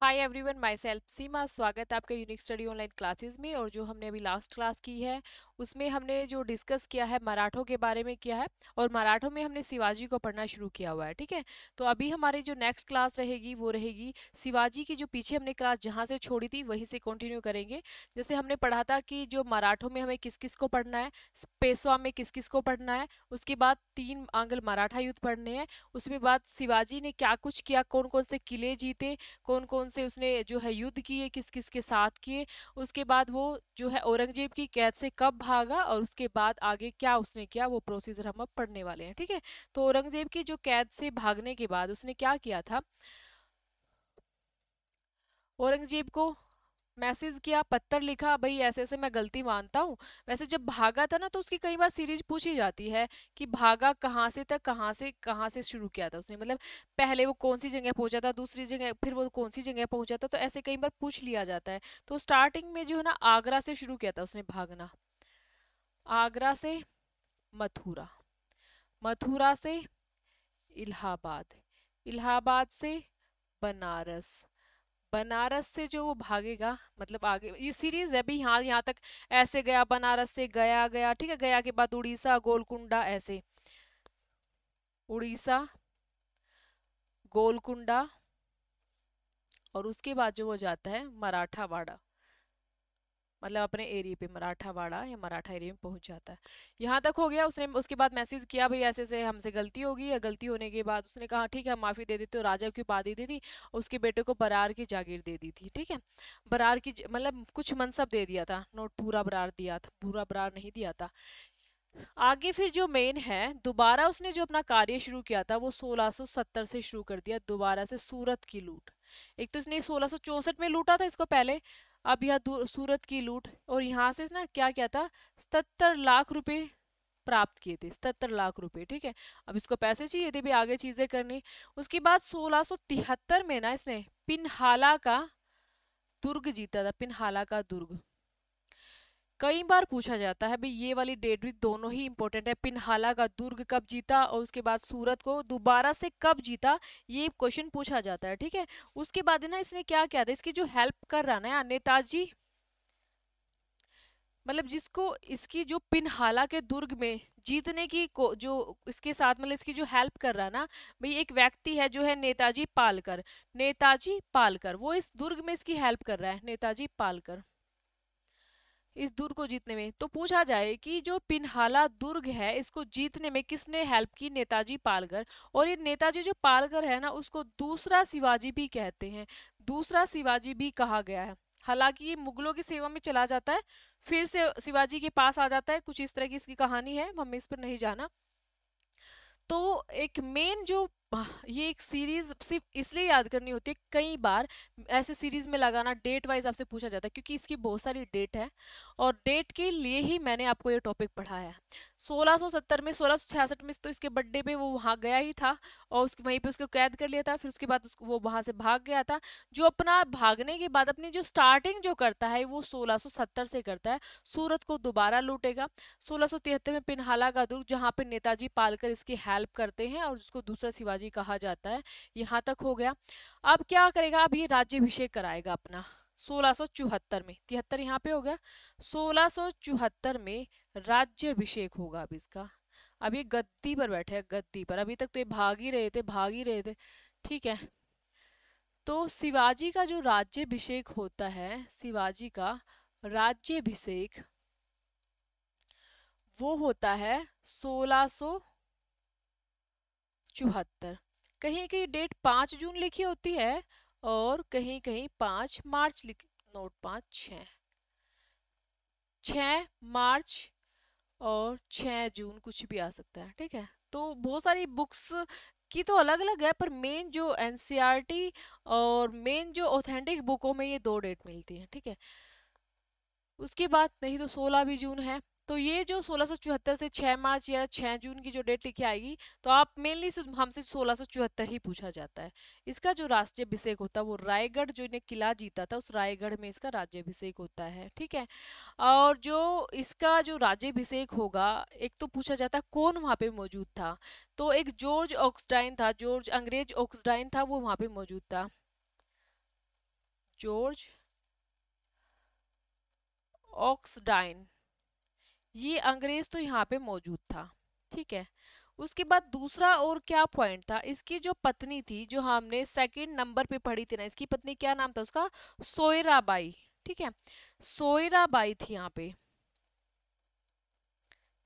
Hi everyone, my self सीमा। स्वागत है आपका यूनिक स्टडी ऑनलाइन क्लासेस में। और जो हमने अभी लास्ट क्लास की है उसमें हमने जो डिस्कस किया है मराठों के बारे में किया है। और मराठों में हमने शिवाजी को पढ़ना शुरू किया हुआ है, ठीक है। तो अभी हमारी जो नेक्स्ट क्लास रहेगी वो रहेगी शिवाजी की। जो पीछे हमने क्लास जहाँ से छोड़ी थी वहीं से कंटिन्यू करेंगे। जैसे हमने पढ़ा था कि जो मराठों में हमें किस किस को पढ़ना है, पेशवा में किस किस को पढ़ना है, उसके बाद तीन आंग्ल मराठा युद्ध पढ़ने हैं, उसके बाद शिवाजी ने क्या कुछ किया, कौन कौन से किले जीते, कौन कौन से उसने जो है युद्ध किए, किस किस के साथ किए, उसके बाद वो जो है औरंगजेब की कैद से कब भागा, और उसके बाद आगे क्या उसने किया, वो प्रोसीजर हम अब पढ़ने वाले हैं, ठीक है। तो औरंगजेब की जो कैद से भागने के बाद उसने क्या किया था, औरंगजेब को मैसेज किया, पत्थर लिखा, भाई ऐसे ऐसे मैं गलती मानता हूँ। वैसे जब भागा था ना तो उसकी कई बार सीरीज पूछी जाती है कि भागा कहाँ से था, कहाँ से शुरू किया था उसने, मतलब पहले वो कौन सी जगह पहुंचा था, दूसरी जगह फिर वो कौन सी जगह पहुंचा था, तो ऐसे कई बार पूछ लिया जाता है। तो स्टार्टिंग में जो है ना आगरा से शुरू किया था उसने भागना। आगरा से मथुरा, मथुरा से इलाहाबाद, इलाहाबाद से बनारस, बनारस से जो वो भागेगा, मतलब आगे ये सीरीज है अभी, यहाँ यहाँ तक ऐसे गया, बनारस से गया गया, ठीक है। गया के बाद उड़ीसा, गोलकुंडा, ऐसे उड़ीसा, गोलकुंडा, और उसके बाद जो वो जाता है मराठावाड़ा, मतलब अपने एरिया पे मराठावाड़ा या मराठा एरिया में पहुंच जाता है। यहाँ तक हो गया। उसने उसके बाद मैसेज किया, भाई ऐसे ऐसे हमसे गलती होगी, या गलती होने के बाद उसने कहा ठीक है हम माफी दे देते हो, राजा की उपाधि दी थी, उसके बेटे को बरार की जागीर दे दी थी, ठीक है। बरार की मतलब कुछ मनसब दे दिया था, नोट पूरा बरार दिया था, पूरा बरार नहीं दिया था। आगे फिर जो मेन है, दोबारा उसने जो अपना कार्य शुरू किया था वो 1670 से शुरू कर दिया, दोबारा से सूरत की लूट। एक तो इसने 1664 में लूटा था इसको पहले, अब यह सूरत की लूट, और यहाँ से ना क्या क्या था, 77 लाख रुपए प्राप्त किए थे, 77 लाख रुपए, ठीक है। अब इसको पैसे चाहिए थे भी आगे चीजें करनी। उसके बाद 1673 में ना इसने पिनहाला का दुर्ग जीता था, पिनहाला का दुर्ग। कई बार पूछा जाता है भाई, ये वाली डेट भी दोनों ही इंपॉर्टेंट है, पिनहाला का दुर्ग कब जीता और उसके बाद सूरत को दोबारा से कब जीता, ये क्वेश्चन पूछा जाता है, ठीक है। उसके बाद ना इसने क्या किया था, इसकी जो हेल्प कर रहा ना नेताजी, मतलब जिसको इसकी जो पिनहाला के दुर्ग में जीतने की जो इसके साथ मतलब इसकी जो हेल्प कर रहा ना, भाई एक व्यक्ति है जो है नेताजी पालकर, नेताजी पालकर वो इस दुर्ग में इसकी हेल्प कर रहा है, नेताजी पालकर इस दुर्ग को जीतने में। तो पूछा जाए कि जो पिनहाला दुर्ग है इसको जीतने में किसने हेल्प की, नेताजी पालकर। और ये नेताजी जो पालकर है ना उसको दूसरा शिवाजी भी कहते हैं, दूसरा शिवाजी भी कहा गया है। हालांकि ये मुगलों की सेवा में चला जाता है, फिर से शिवाजी के पास आ जाता है, कुछ इस तरह की इसकी कहानी है, हमें इस पर नहीं जाना। तो एक मेन जो ये एक सीरीज सिर्फ इसलिए याद करनी होती है, कई बार ऐसे सीरीज में लगाना डेट वाइज आपसे पूछा जाता है क्योंकि इसकी बहुत सारी डेट है, और डेट के लिए ही मैंने आपको ये टॉपिक पढ़ाया है। 1670 में, 1666 में तो इसके बर्थडे पे वो वहां गया ही था, और उसके वहीं पे उसको कैद कर लिया था, फिर उसके बाद उसको वो वहां से भाग गया था। जो अपना भागने के बाद अपनी जो स्टार्टिंग जो करता है वो 1670 से करता है, सूरत को दोबारा लूटेगा। 1673 में पिनहाला का दुर्ग जहाँ पे नेताजी पालकर इसकी हेल्प करते हैं और उसको दूसरा शिवाजी कहा जाता है, यहाँ तक हो गया। अब क्या करेगा, अब ये राज्यभिषेक कराएगा अपना 1674 में, 73 यहाँ पे हो गया, 1674 में राज्यभिषेक होगा अब इसका। अब ये गद्दी पर बैठे हैं, गद्दी पर, अभी तक तो ये भाग ही रहे थे, भाग ही रहे थे, ठीक है। तो शिवाजी का जो राज्यभिषेक होता है, शिवाजी का राज्यभिषेक वो होता है 1674। कहीं कहीं डेट 5 जून लिखी होती है, और कहीं कहीं 5 मार्च लिखी, नोट 5 6, 6 मार्च और 6 जून कुछ भी आ सकता है, ठीक है। तो बहुत सारी बुक्स की तो अलग अलग है, पर मेन जो एनसीईआरटी और मेन जो ऑथेंटिक बुकों में ये दो डेट मिलती है, ठीक है। उसके बाद नहीं तो 16 भी जून है। तो ये जो 1674 से 6 मार्च या 6 जून की जो डेट लिखी आएगी, तो आप मेनली हमसे 1674 ही पूछा जाता है। इसका जो राज्याभिषेक होता है वो रायगढ़, जो ने किला जीता था उस रायगढ़ में इसका राज्याभिषेक होता है, ठीक है। और जो इसका जो राज्याभिषेक होगा, एक तो पूछा जाता है कौन वहां पे मौजूद था, तो एक जॉर्ज ऑक्सटाइन था, जॉर्ज अंग्रेज ऑक्सटाइन था, वो वहां पे मौजूद था। जॉर्ज ऑक्सडाइन, ये अंग्रेज तो यहाँ पे मौजूद था। ठीक है, उसके बाद दूसरा और क्या पॉइंट था, इसकी जो पत्नी थी, जो हमने सेकंड नंबर पे पढ़ी थी ना, इसकी पत्नी क्या नाम था उसका, सोयराबाई। ठीक है, सोयराबाई थी यहाँ पे,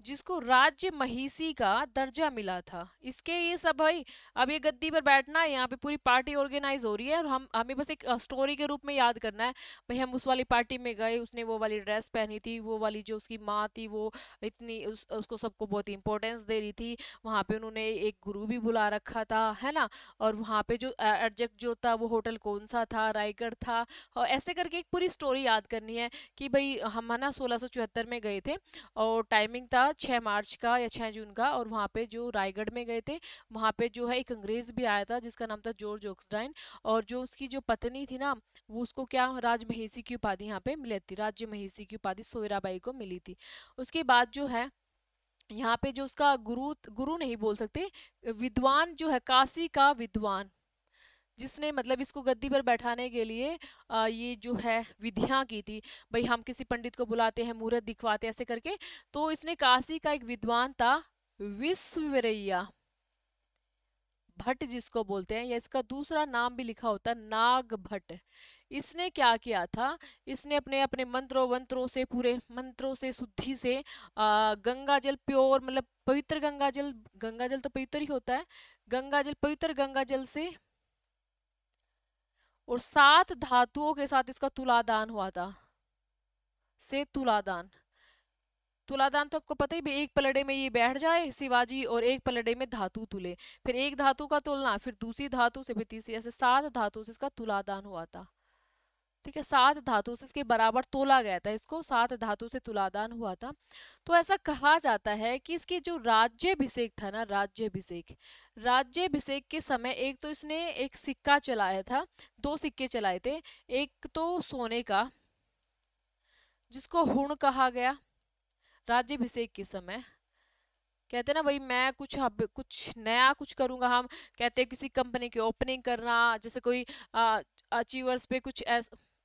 जिसको राज्य महिषी का दर्जा मिला था। इसके ये सब भाई, अब ये गद्दी पर बैठना है, यहाँ पे पूरी पार्टी ऑर्गेनाइज हो रही है और हमें बस एक स्टोरी के रूप में याद करना है। भाई हम उस वाली पार्टी में गए, उसने वो वाली ड्रेस पहनी थी, वो वाली जो उसकी माँ थी वो इतनी उसको सबको बहुत इंपॉर्टेंस दे रही थी, वहाँ पे उन्होंने एक गुरु भी बुला रखा था, है ना। और वहाँ पे जो एडजेक्ट जो था वो होटल कौन सा था, रायगढ़ था। और ऐसे करके एक पूरी स्टोरी याद करनी है कि भाई हम है ना 1674 में गए थे और टाइमिंग था 6 मार्च का या 6 जून का, और वहाँ पे जो रायगढ़ में गए थे, वहाँ पे जो है एक अंग्रेज भी आया था जिसका नाम था जॉर्ज ऑक्सडाइन। और जो उसकी जो पत्नी थी ना, वो उसको क्या राजमहिषी की उपाधि यहाँ पे मिली थी, राज्य महिषी की उपाधि सोयराबाई को मिली थी। उसके बाद जो है यहाँ पे जो उसका गुरु, गुरु नहीं बोल सकते, विद्वान जो है, काशी का विद्वान, जिसने मतलब इसको गद्दी पर बैठाने के लिए ये जो है विधियां की थी। भाई हम किसी पंडित को बुलाते हैं, मुहूर्त दिखवाते हैं, ऐसे करके। तो इसने काशी का एक विद्वान था, विश्ववरैया भट्ट जिसको बोलते हैं, या इसका दूसरा नाम भी लिखा होता है नाग भट्ट। इसने क्या किया था, इसने अपने अपने मंत्रों वंत्रों से, पूरे मंत्रों से, शुद्धि से गंगा जल प्योर, मतलब पवित्र गंगा जल, गंगा जल तो पवित्र ही होता है, गंगा जल, पवित्र गंगा जल से और 7 धातुओं के साथ इसका तुलादान हुआ था। से तुलादान, तुलादान तो आपको पता ही, भी एक पलड़े में ये बैठ जाए शिवाजी और एक पलड़े में धातु तुले, फिर एक धातु का तोलना, फिर दूसरी धातु से, फिर तीसरी, ऐसे 7 धातु से इसका तुलादान हुआ था। ठीक है, 7 धातु से इसके बराबर तोला गया था, इसको 7 धातु से तुलादान हुआ था। तो ऐसा कहा जाता है कि इसके जो राज्यभिषेक था ना, राज्यभिषेक, राज्यभिषेक के समय एक तो इसने एक सिक्का चलाया था, 2 सिक्के चलाए थे। एक तो सोने का, जिसको हुण कहा गया, राज्यभिषेक के समय कहते हैं ना भाई मैं कुछ कुछ नया कुछ करूंगा, हम कहते हैं किसी कंपनी की ओपनिंग करना, जैसे कोई अचीवर्स पे कुछ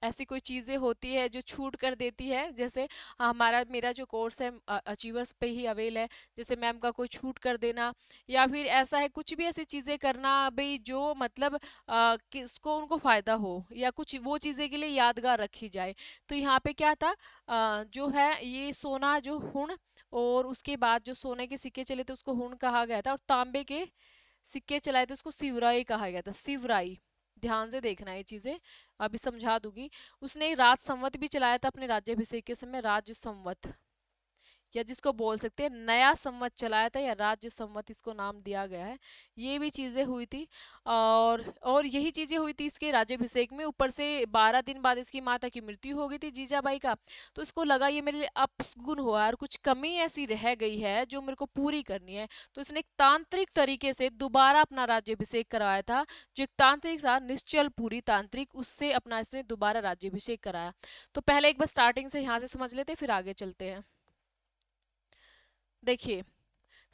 ऐसी कोई चीजें होती है जो छूट कर देती है, जैसे हमारा मेरा जो कोर्स है अचीवर्स पे ही अवेल है, जैसे मैम का कोई छूट कर देना, या फिर ऐसा है कुछ भी ऐसी चीजें करना भाई जो मतलब किसको उनको फायदा हो, या कुछ वो चीजें के लिए यादगार रखी जाए। तो यहाँ पे क्या था, जो है ये सोना जो हुण, और उसके बाद जो सोने के सिक्के चले थे उसको हुण कहा गया था, और तांबे के सिक्के चलाए थे उसको सिवराई कहा गया था, सिवराई। ध्यान से देखना ये चीजें, अभी समझा दूंगी। उसने राज संवत भी चलाया था अपने राज्याभिषेक के समय, राज्य संवत, या जिसको बोल सकते हैं नया संवत चलाया था, या राज्य संवत इसको नाम दिया गया है। ये भी चीजें हुई थी, और यही चीजें हुई थी इसके राज्याभिषेक में। ऊपर से 12 दिन बाद इसकी माता की मृत्यु हो गई थी, जीजाबाई का। तो इसको लगा ये मेरे लिए अपसगुन हुआ और कुछ कमी ऐसी रह गई है जो मेरे को पूरी करनी है। तो इसने एक तांत्रिक तरीके से दोबारा अपना राज्याभिषेक करवाया था, जो एक तांत्रिक था निश्चल पूरी तांत्रिक, उससे अपना इसने दोबारा राज्याभिषेक कराया। तो पहले एक बार स्टार्टिंग से यहाँ से समझ लेते, फिर आगे चलते हैं। देखिए,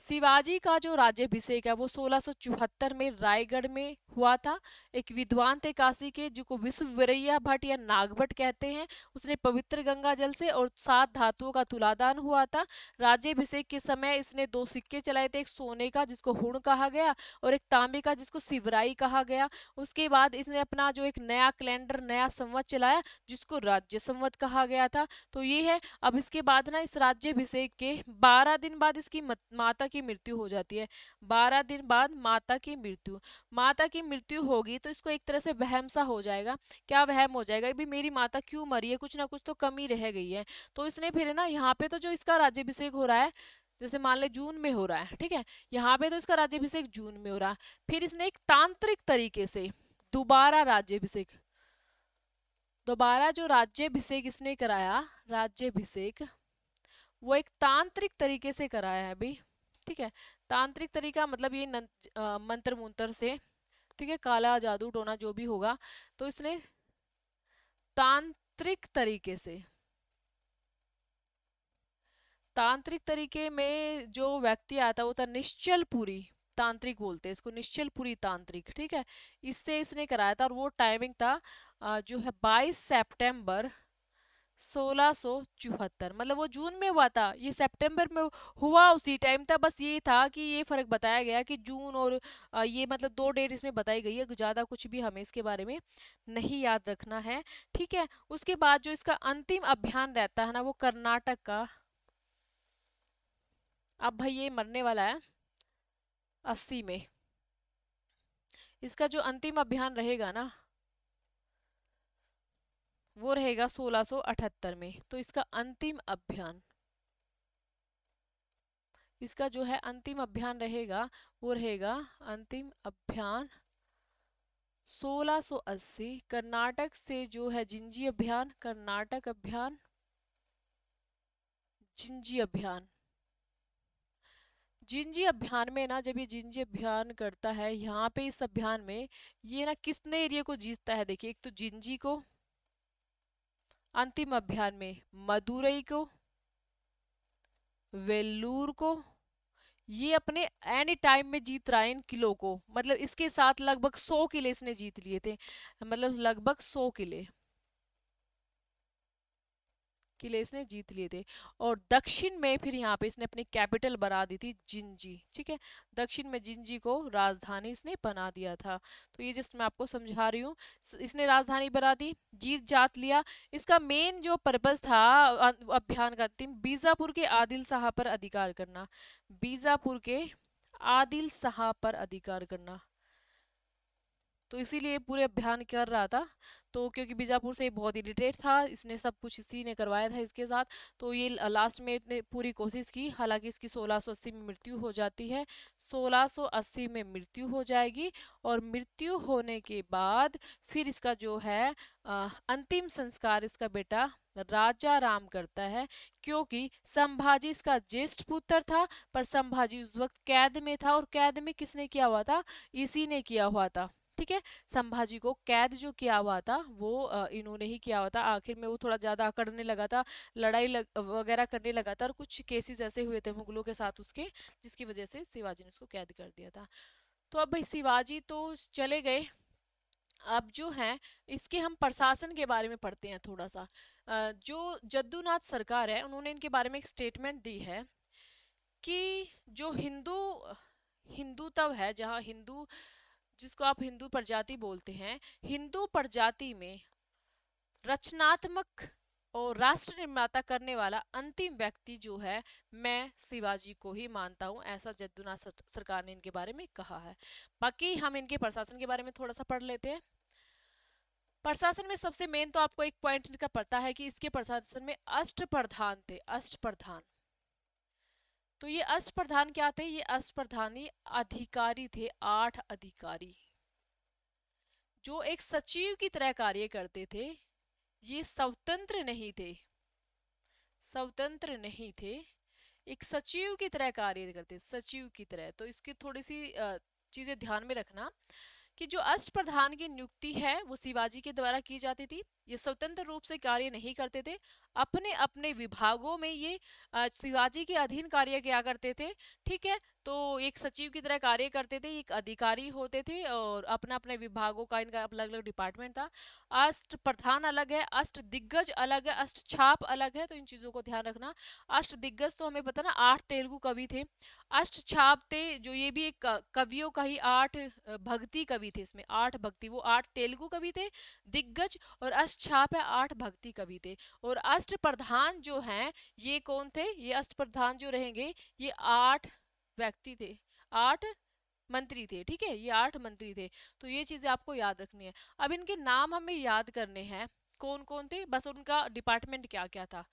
शिवाजी का जो राज्याभिषेक है वो 1674 में रायगढ़ में हुआ था। एक विद्वान थे काशी के, जिनको विश्ववरैया भट्ट या नागभट्ट कहते हैं, उसने पवित्र गंगा जल से और 7 धातुओं का तुलादान हुआ था। राज्याभिषेक के समय इसने 2 सिक्के चलाए थे, एक सोने का जिसको हुण कहा गया, और एक तांबे का जिसको सिवराई कहा गया। उसके बाद इसने अपना जो एक नया कैलेंडर, नया संवत चलाया, जिसको राज्य संवत कहा गया था। तो ये है। अब इसके बाद ना इस राज्याभिषेक के 12 दिन बाद इसकी माता की मृत्यु हो जाती है। 12 दिन बाद माता की मृत्यु, माता की मृत्यु होगी तो इसको एक तरह से वहम सा हो जाएगा। क्या वहम हो जाएगा, भी मेरी माता क्यों मरी है, कुछ ना कुछ तो कमी रह गई है। तो इसने फिर ना यहाँ पे तो जो इसका राज्याभिषेक हो रहा है, जैसे मान ले जून में हो रहा है, ठीक है, यहाँ पे तो इसका राज्याभिषेक जून में हो रहा है। फिर इसने एक तांत्रिक तरीके से दोबारा राज्याभिषेक, दोबारा जो राज्याभिषेक इसने कराया, राज्याभिषेक वो एक तांत्रिक तरीके से कराया है अभी। ठीक है, तांत्रिक तरीका मतलब ये मंत्र मुंत्र से, ठीक है, काला जादू टोना जो भी होगा, तो इसने तांत्रिक तरीके से, तांत्रिक तरीके में जो व्यक्ति आता वो था निश्चल पूरी, तांत्रिक बोलते हैं इसको, निश्चलपुरी तांत्रिक, ठीक है। इससे इसने कराया था और वो टाइमिंग था जो है 22 सितंबर 1674, मतलब वो जून में हुआ था, ये सितंबर में हुआ उसी टाइम था। बस ये था कि ये फर्क बताया गया कि जून और ये मतलब दो डेट इसमें बताई गई है, ज्यादा कुछ भी हमें इसके बारे में नहीं याद रखना है, ठीक है। उसके बाद जो इसका अंतिम अभियान रहता है ना वो कर्नाटक का, अब भाई ये मरने वाला है 80 में, इसका जो अंतिम अभियान रहेगा ना वो रहेगा 1678 में। तो इसका अंतिम अभियान, इसका जो है अंतिम अभियान रहेगा वो रहेगा अंतिम अभियान 1680, कर्नाटक से जो है जिंजी अभियान, कर्नाटक अभियान, जिंजी अभियान। जिंजी अभियान में ना, जब ये जिंजी अभियान करता है यहाँ पे इस अभियान में ये ना कितने एरिया को जीतता है, देखिए एक तो जिंजी को, अंतिम अभियान में मदुरई को, वेल्लूर को, ये अपने एनी टाइम में जीत रहा है इन किलों को, मतलब इसके साथ लगभग 100 किले इसने जीत लिए थे, मतलब लगभग 100 किले इसने जीत लिए थे। और दक्षिण में फिर यहाँ पे इसने अपनी कैपिटल बना दी थी जिंजी, ठीक है। दक्षिण में जिंजी को राजधानी इसने बना दिया था। तो ये जस्ट मैं आपको समझा रही हूँ, इसने राजधानी बना दी, जीत जात लिया। इसका मेन जो पर्पस था अभियान का अंतिम, बीजापुर के आदिल शाह पर अधिकार करना, बीजापुर के आदिल शाह पर अधिकार करना। तो इसीलिए पूरे अभियान कर रहा था। तो क्योंकि बीजापुर से बहुत इरिटेट था, इसने सब कुछ इसी ने करवाया था इसके साथ, तो ये लास्ट में इतने पूरी कोशिश की। हालांकि इसकी 1680 में मृत्यु हो जाती है, 1680 में मृत्यु हो जाएगी। और मृत्यु होने के बाद फिर इसका जो है अंतिम संस्कार इसका बेटा राजा राम करता है, क्योंकि संभाजी इसका ज्येष्ठ पुत्र था, पर संभाजी उस वक्त कैद में था। और कैद में किसने किया हुआ था, इसी ने किया हुआ था, ठीक है। संभाजी को कैद जो किया हुआ था वो इन्होंने ही किया हुआ था। आखिर में वो थोड़ा ज्यादा अकड़ने लगा था, वगैरह करने लगा था, और कुछ केसेस ऐसे हुए थे मुगलों के साथ उसके, जिसकी वजह से शिवाजी ने उसको कैद कर दिया था। तो अब भाई शिवाजी तो चले गए, अब जो है इसके हम प्रशासन के बारे में पढ़ते हैं थोड़ा सा। जो जद्दूनाथ सरकार है उन्होंने इनके बारे में एक स्टेटमेंट दी है कि जो हिंदुत्व है, जहाँ हिंदू, जिसको आप हिंदू प्रजाति बोलते हैं, हिंदू प्रजाति में रचनात्मक और राष्ट्र निर्माता करने वाला अंतिम व्यक्ति जो है, मैं शिवाजी को ही मानता हूं, ऐसा जद्दूनाथ सरकार ने इनके बारे में कहा है। बाकी हम इनके प्रशासन के बारे में थोड़ा सा पढ़ लेते हैं। प्रशासन में सबसे मेन तो आपको एक पॉइंट इनका पता है कि इसके प्रशासन में अष्टप्रधान थे, अष्टप्रधान। तो ये अष्टप्रधान क्या थे, ये अष्टप्रधानी अधिकारी थे, 8 अधिकारी जो एक सचिव की तरह कार्य करते थे। ये स्वतंत्र नहीं थे, स्वतंत्र नहीं थे, एक सचिव की तरह कार्य करते, सचिव की तरह। तो इसकी थोड़ी सी चीजें ध्यान में रखना कि जो अष्टप्रधान की नियुक्ति है वो शिवाजी के द्वारा की जाती थी। ये स्वतंत्र रूप से कार्य नहीं करते थे, अपने अपने विभागों में ये शिवाजी के अधीन कार्य किया करते थे, ठीक है। तो एक सचिव की तरह कार्य करते थे, एक अधिकारी होते थे, और अपना अपने विभागों का इनका अलग अलग डिपार्टमेंट था। अष्ट प्रधान अलग है, अष्ट दिग्गज अलग है, अष्ट छाप अलग है, तो इन चीजों को ध्यान रखना। अष्ट दिग्गज तो हमें पता ना 8 तेलुगु कवि थे, अष्ट छाप थे जो ये भी एक कवियों का ही 8 भक्ति कवि थे, इसमें 8 भक्ति, वो 8 तेलुगु कवि थे दिग्गज, और अष्ट छाप है 8 भक्ति कवि थे। और अष्ट प्रधान जो हैं ये कौन थे, ये अष्ट प्रधान जो रहेंगे ये 8 व्यक्ति थे, 8 मंत्री थे, ठीक है, ये 8 मंत्री थे। तो ये चीजें आपको याद रखनी है। अब इनके नाम हमें याद करने हैं, कौन कौन थे, बस उनका डिपार्टमेंट क्या क्या था।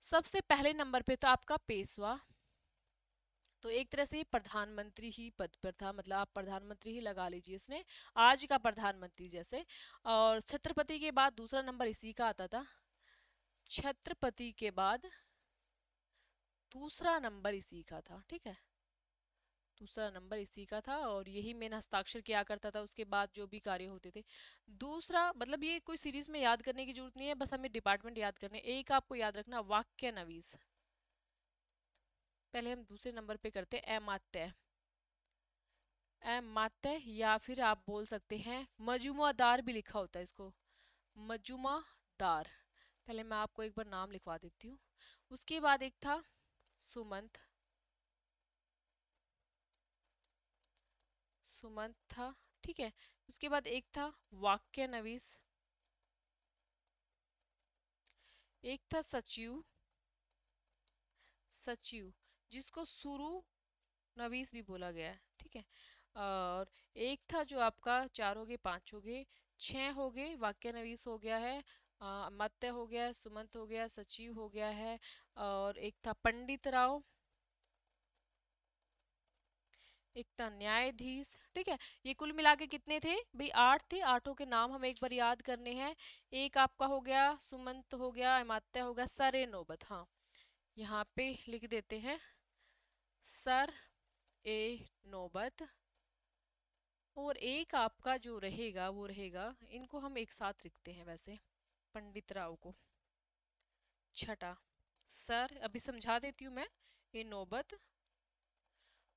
सबसे पहले नंबर पे था आपका पेशवा, तो एक तरह से प्रधानमंत्री ही पद पर था, मतलब आप प्रधानमंत्री ही लगा लीजिए इसने, आज का प्रधानमंत्री जैसे। और छत्रपति के बाद दूसरा नंबर इसी का आता था, छत्रपति के बाद दूसरा नंबर इसी का था, ठीक है, दूसरा नंबर इसी का था। और यही मेन हस्ताक्षर किया करता था उसके बाद जो भी कार्य होते थे। दूसरा मतलब ये कोई सीरीज में याद करने की जरूरत नहीं है, बस हमें डिपार्टमेंट याद करने। एक आपको याद रखना वाक्य नवीस, पहले हम दूसरे नंबर पे करते अमात्य, अमात्य, या फिर आप बोल सकते हैं मजूमादार भी लिखा होता है इसको, मजूमादार। पहले मैं आपको एक बार नाम लिखवा देती हूँ। उसके बाद एक था सुमंत, सुमंत था, ठीक है। उसके बाद एक था वाक्य नवीस, एक था सचिव, सचिव जिसको सुरु नवीस भी बोला गया है, ठीक है। और एक था जो आपका, चार हो गए, पांच हो गए, छह हो गए, वाक्य नवीस हो गया है, मत्य हो गया है, सुमंत हो गया, सचिव हो गया है, और एक था पंडित राव, एक था न्यायाधीश, ठीक है। ये कुल मिला के कितने थे भाई? आठ थे। आठों के नाम हमें एक बार याद करने हैं। एक आपका हो गया सुमंत, हो गया अमात्य, हो गया सर ए नौबत, हाँ यहाँ पे लिख देते हैं सर ए नौबत। और एक आपका जो रहेगा वो रहेगा, इनको हम एक साथ लिखते हैं वैसे, पंडित राव को छठा। सर अभी समझा देती हूँ मैं, ये नौबत।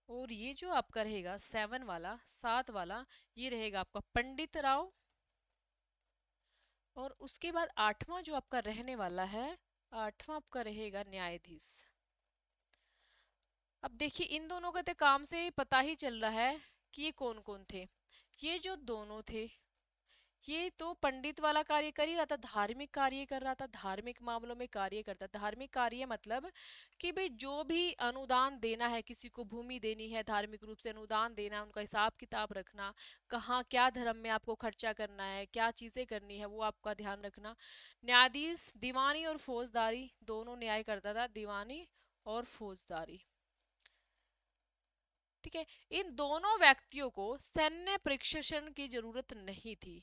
और ये जो आपका रहेगा सेवन वाला, सात वाला, ये रहेगा आपका पंडित राव। और उसके बाद आठवां जो आपका रहने वाला है, आठवां आपका रहेगा न्यायाधीश। अब देखिए इन दोनों के तो काम से पता ही चल रहा है कि ये कौन कौन थे। ये जो दोनों थे, ये तो पंडित वाला कार्य कर ही रहा था, धार्मिक कार्य कर रहा था, धार्मिक मामलों में कार्य करता। धार्मिक कार्य मतलब कि भाई जो भी अनुदान देना है, किसी को भूमि देनी है, धार्मिक रूप से अनुदान देना, उनका हिसाब किताब रखना, कहाँ क्या धर्म में आपको खर्चा करना है, क्या चीजें करनी है, वो आपका ध्यान रखना। न्यायाधीश दीवानी और फौजदारी दोनों न्याय करता था, दीवानी और फौजदारी, ठीक है। इन दोनों व्यक्तियों को सैन्य प्रशिक्षण की जरूरत नहीं थी,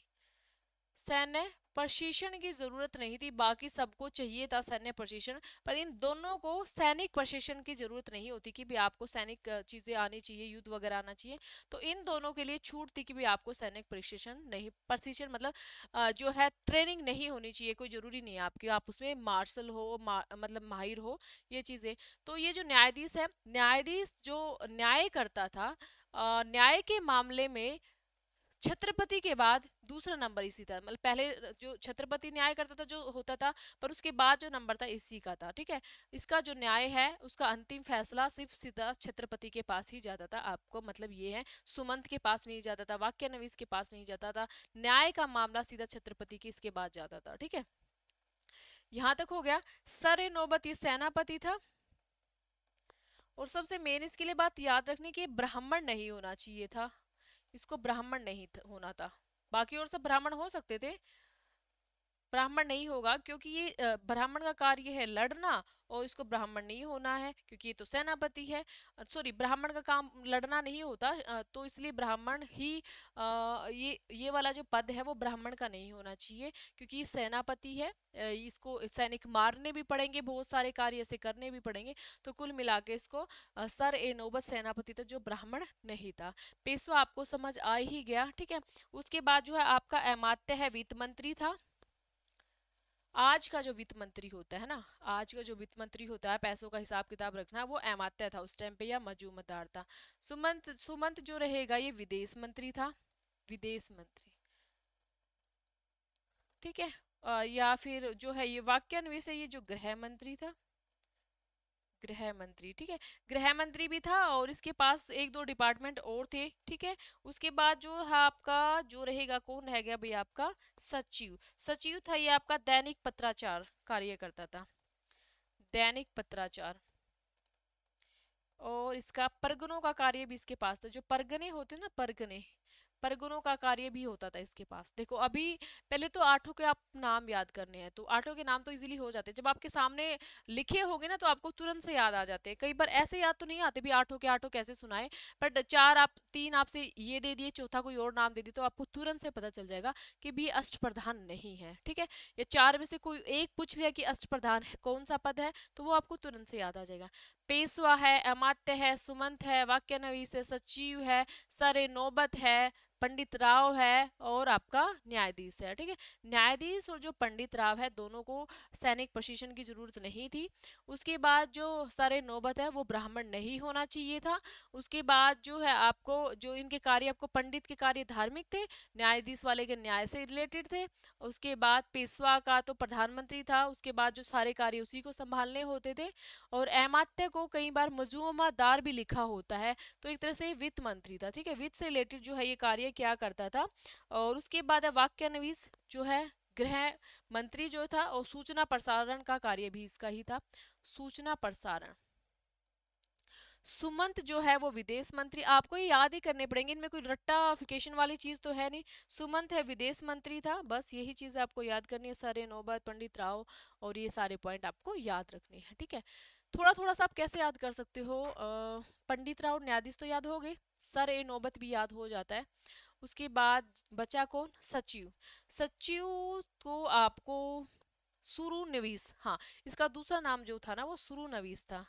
सैन्य प्रशिक्षण की जरूरत नहीं थी। बाकी सबको चाहिए था सैन्य प्रशिक्षण, पर इन दोनों को सैनिक प्रशिक्षण की जरूरत नहीं होती कि भी आपको सैनिक चीजें आनी चाहिए, युद्ध वगैरह आना चाहिए। तो इन दोनों के लिए छूट थी कि भी आपको सैनिक प्रशिक्षण नहीं, प्रशिक्षण मतलब जो है ट्रेनिंग नहीं होनी चाहिए, कोई जरूरी नहीं है आपकी आप उसमें मार्शल हो, मतलब माहिर हो, ये चीजें। तो ये जो न्यायाधीश है, न्यायाधीश जो न्याय करता था, न्याय के मामले में छत्रपति के बाद दूसरा नंबर इसी था। मतलब पहले जो छत्रपति न्याय करता था जो होता था, पर उसके बाद जो नंबर था इसी का था, ठीक है। इसका जो न्याय है उसका अंतिम फैसला सिर्फ सीधा छत्रपति के पास ही जाता था। आपको मतलब ये है, सुमंत के पास नहीं जाता था, वाक्यनवीस के पास नहीं जाता था, न्याय का मामला सीधा छत्रपति के इसके बाद जाता था, ठीक है। यहां तक हो गया। सर ए नौबत ये सेनापति था। और सबसे मेन इसके लिए बात याद रखने की, ब्राह्मण नहीं होना चाहिए था, इसको ब्राह्मण नहीं होना था। बाकी और सब ब्राह्मण हो सकते थे, ब्राह्मण नहीं होगा क्योंकि ये ब्राह्मण का कार्य है लड़ना, और इसको ब्राह्मण नहीं होना है क्योंकि ये तो सेनापति है। सॉरी, ब्राह्मण का काम लड़ना नहीं होता, तो इसलिए ब्राह्मण ही ये वाला जो पद है वो ब्राह्मण का नहीं होना चाहिए क्योंकि ये सेनापति है। इसको सैनिक मारने भी पड़ेंगे, बहुत सारे कार्य ऐसे करने भी पड़ेंगे। तो कुल मिला के इसको सर ए नौबत सेनापति था जो ब्राह्मण नहीं था। पेशवा आपको समझ आ ही गया, ठीक है। उसके बाद जो है आपका अमात्य है, वित्त मंत्री था। आज का जो वित्त मंत्री होता है ना, आज का जो वित्त मंत्री होता है, पैसों का हिसाब किताब रखना, वो अमात्य था उस टाइम पे, या मजूमदार था। सुमंत, सुमंत जो रहेगा ये विदेश मंत्री था, विदेश मंत्री, ठीक है। या फिर जो है ये वाक्यान्वयन है, ये जो गृह मंत्री था, गृह मंत्री, ठीक है। गृह मंत्री भी था और इसके पास एक दो डिपार्टमेंट और थे, ठीक है। उसके बाद जो है आपका जो रहेगा, कौन रह गया भाई? आपका सचिव। सचिव था ये आपका दैनिक पत्राचार कार्य करता था, दैनिक पत्राचार। और इसका परगनों का कार्य भी इसके पास था, जो परगने होते ना, परगने, परगनों का कार्य भी होता था इसके पास। देखो अभी पहले तो आठों के आप नाम याद करने हैं, तो आठों के नाम तो इजीली हो जाते हैं, जब आपके सामने लिखे होंगे ना तो आपको तुरंत से याद आ जाते हैं। कई बार ऐसे याद तो नहीं आते भी आठों के आठों कैसे सुनाए, बट चार आप, तीन आपसे ये दे दिए, चौथा कोई और नाम दे दिए, तो आपको तुरंत से पता चल जाएगा कि भी अष्टप्रधान नहीं है, ठीक है। या चार में से कोई एक पूछ लिया कि अष्टप्रधान है कौन सा पद है, तो वो आपको तुरंत से याद आ जाएगा। पेशवा है, अमात्य है, सुमंत है, वाक्यनवीस है, सचिव है, सर ए नौबत है, पंडित राव है और आपका न्यायाधीश है, ठीक है। न्यायाधीश और जो पंडित राव है दोनों को सैनिक प्रशिक्षण की जरूरत नहीं थी। उसके बाद जो सरे नौबत है वो ब्राह्मण नहीं होना चाहिए था। उसके बाद जो है आपको जो इनके कार्य, आपको पंडित के कार्य धार्मिक थे, न्यायाधीश वाले के न्याय से रिलेटेड थे। उसके बाद पेशवा का तो प्रधानमंत्री था, उसके बाद जो सारे कार्य उसी को संभालने होते थे। और अमात्य को कई बार मजूमदार भी लिखा होता है, तो एक तरह से वित्त मंत्री था, ठीक है। वित्त से रिलेटेड जो है ये कार्य क्या करता था। और उसके बाद वाक्यान्वीस जो है गृह मंत्री जो था, और सूचना प्रसारण का कार्य भी इसका ही था, सूचना प्रसारण। सुमंत जो है वो विदेश मंत्री, आपको ये याद ही करने पड़ेंगे, इनमें कोई रट्टाफिकेशन वाली चीज तो है नहीं। सुमंत है विदेश मंत्री था, बस यही चीज आपको याद करनी है। सरे नौबत, पंडित राव, और ये सारे पॉइंट आपको याद रखने हैं, ठीक है। थोड़ा थोड़ा सा आप कैसे याद कर सकते हो, पंडित राव न्यायाधीश तो याद हो गए, सर ए नौबत भी याद हो जाता है। उसके बाद बचा कौन, सचिव। सचिव को आपको सुरु नवीस, हाँ, इसका दूसरा नाम जो था ना वो सुरु नवीस था।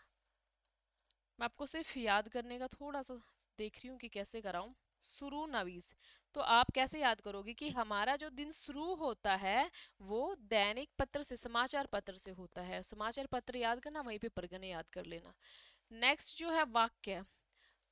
मैं आपको सिर्फ याद करने का थोड़ा सा देख रही हूँ कि कैसे कराऊं। शुरू नवीस, तो आप कैसे याद करोगे कि हमारा जो दिन शुरू होता है वो दैनिक पत्र से, समाचार पत्र से होता है। समाचार पत्र याद करना, वहीं पे परगने याद कर लेना। नेक्स्ट जो है वाक्य,